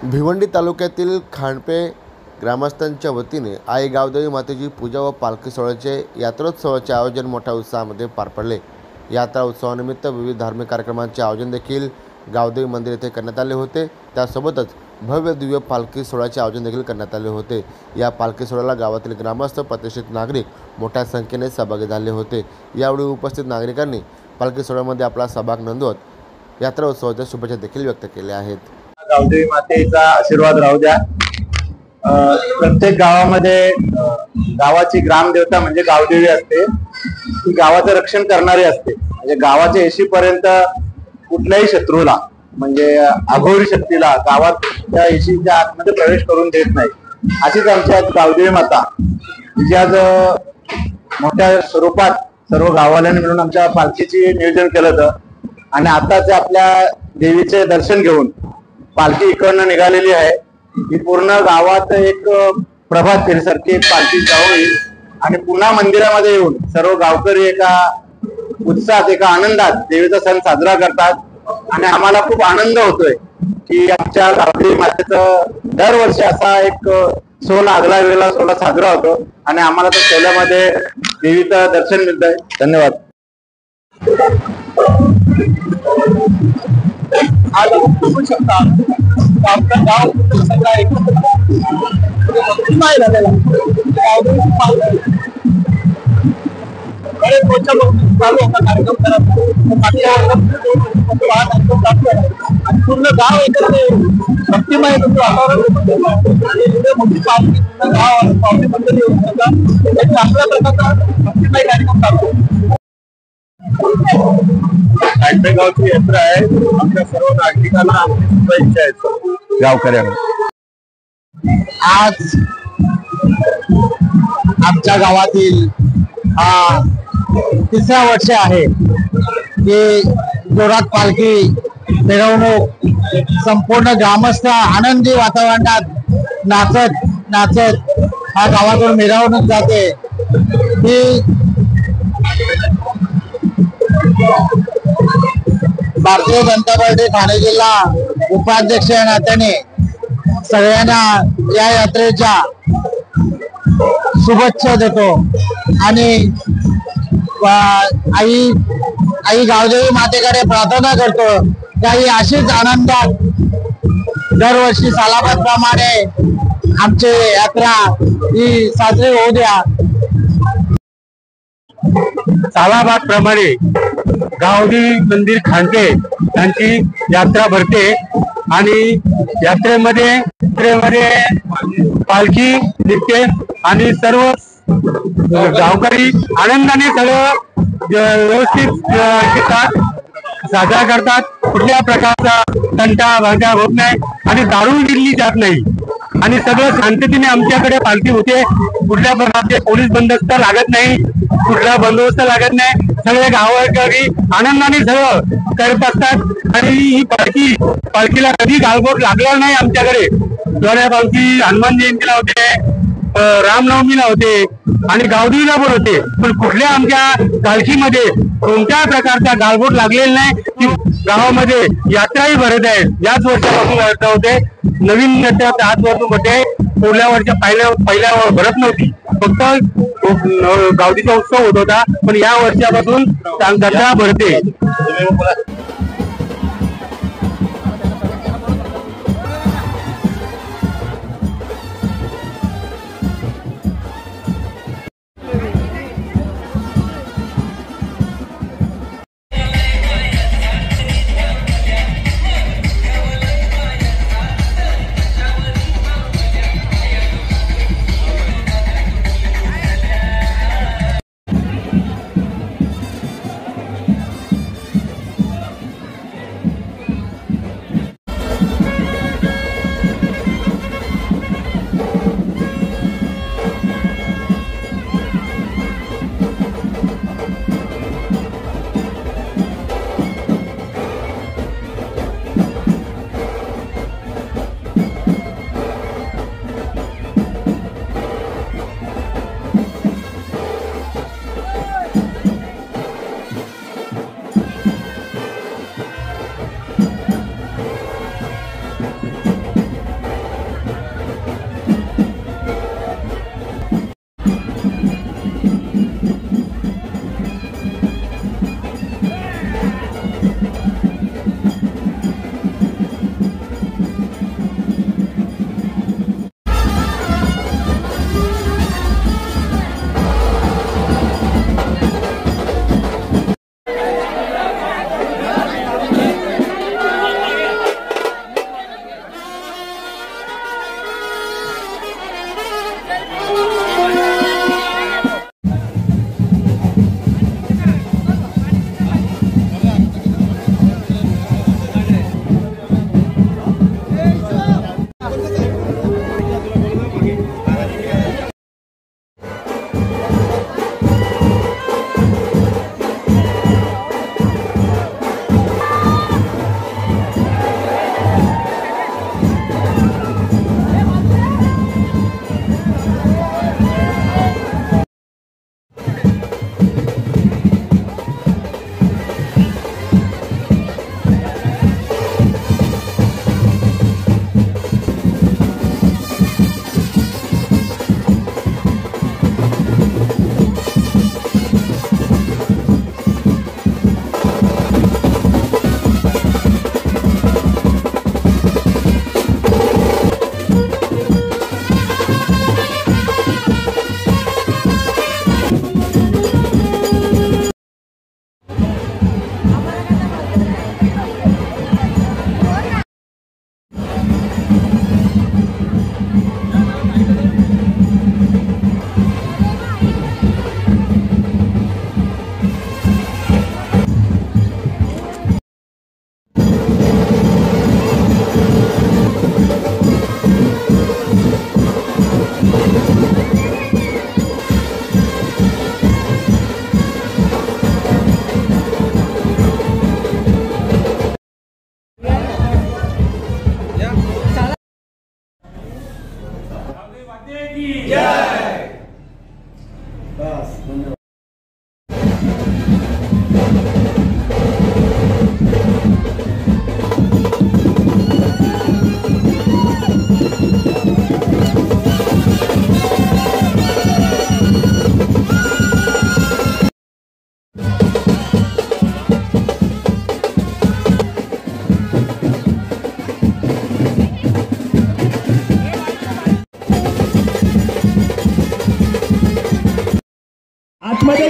भिवंडी तालुक्यातील खांडपे ग्रामस्थांच्या वतीने आई गावदेवी मातेची पूजा व पालखी सोहळ्याचे यात्रोत्सवाचे आयोजन मोठ्या उत्साहामध्ये पार पडले। यात्रा उत्सवानिमित्त विविध धार्मिक कार्यक्रमांचे आयोजन देखील गावदेवी मंदिर येथे करण्यात आले होते। त्यासोबतच भव्य दिव्य पालखी सोहळ्याचे आयोजन देखील करण्यात आले होते। या पालखी सोहळ्याला गावातील ग्रामस्थ, प्रतिष्ठित नागरिक मोठ्या संख्येने सहभागी झाले होते। यावेळी उपस्थित नागरिकांनी पालखी सोहळ्यामध्ये आपला सहभाग नोंदवत यात्रा उत्सवाच्या शुभेच्छा देखील व्यक्त केल्या आहेत। गावदेवी मातेचा आशीर्वाद राहू द्या। प्रत्येक गावामध्ये गावाची ग्रामदेवता म्हणजे गावदेवी असते, ती गावाचं रक्षण करणारी असते। म्हणजे गावाच्या येशीपर्यंत कुठल्याही शत्रूला म्हणजे अघोरी शक्तीला गावाच्या येशीच्या आतमध्ये प्रवेश करून देत नाही। अशीच आमच्या गावदेवी माता जी आज मोठ्या स्वरूपात सर्व गाववाल्यांनी मिळून आमच्या पालखीची नियोजन केलं होतं आणि आता ते आपल्या देवीचे दर्शन घेऊन पालखी इकडनं निघालेली आहे। ही पूर्ण गावात एक प्रभात फेरीसारखी एक पालखी जाऊन आणि पुन्हा मंदिरामध्ये येऊन सर्व गावकरी एका उत्साहात, एका आनंदात देवीचा सण साजरा करतात आणि आम्हाला खूप आनंद होतोय की आमच्या गावदेवी मातेचं दरवर्षी असा एक सोहळा, आगला वेगळा सोहळा साजरा होतो आणि आम्हाला त्या सोहळ्यामध्ये देवीचं दर्शन मिळतंय। धन्यवाद। आज आपण बघू शकता आपलं गाव सगळा एकत्र नाही झालेला। बरेच वर्षापासून चालू होता कार्यक्रम आणि पूर्ण गाव एकत्र भक्तिमय वातावरण आणि मोठी पालखी पूर्ण गाव पावसाबद्दल येऊ शकता। एक चांगल्या प्रकारचा भक्तिमय कार्यक्रम चालू खांडपे गावची यात्रा आहे। आमच्या सर्व नागरिकांना आमची शुभेच्छा आहेत गावकऱ्यांना। आज आमच्या गावातील हा तिसरा वर्ष आहे की जोरात पालखी मिरवणूक संपूर्ण ग्रामस्थ आनंदी वातावरणात नाचत नाचत हा गावातून मिरवणूक जाते। ही भारतीय जनता पार्टी ठाणे जिल्हा उपाध्यक्ष या नात्याने सगळ्यांना या यात्रेच्या शुभेच्छा देतो आणि आई गावदेवी मातेकडे प्रार्थना करतो की अशीच आनंदात दरवर्षी सालाबादप्रमाणे आमची यात्रा ही साजरी होऊ द्या। सालाबाद प्रमाणे गावदेवी मंदिर खांडपे यांची यात्रा भरते आणि यात्रेमध्ये पालखी निघते आणि सर्व गावकरी आनंदाने सगळं व्यवस्थित साजरा करतात। कुठल्या प्रकारचा तंटा भांडा होत नाही आणि दारू दिली जात नाही आणि सगळं शांततेने आमच्याकडे पालखी होते। कुठल्या प्रकारचे पोलीस बंदोबस्त लागत नाही, कुठला बंदोबस्त लागत नाही। सगळे गावकरी आनंदाने सगळं करत असतात आणि ही पालखीला कधी गालबोट लागला नाही। आमच्याकडे दोन्या पालखी हनुमान जयंतीला होते, रामनवमीला होते आणि गावदेवीला पण होते, पण कुठल्या आमच्या पालखीमध्ये कोणत्या प्रकारचा गालबोट लागलेला नाही। गावामध्ये यात्राही भरत आहे। याच वर्षापासून यात्रा होते, नवीन यात्रा 5 वर्ष होते। पुढल्या वर्षी पहिल्या भरत नव्हती, फक्त गावडीचा उत्सव होत होता, पण या वर्षापासून जत्रा भरते।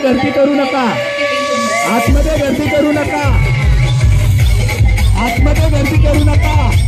गर्दी करू नका, आतमध्ये गर्दी करू नका, आतमध्ये गर्दी करू नका.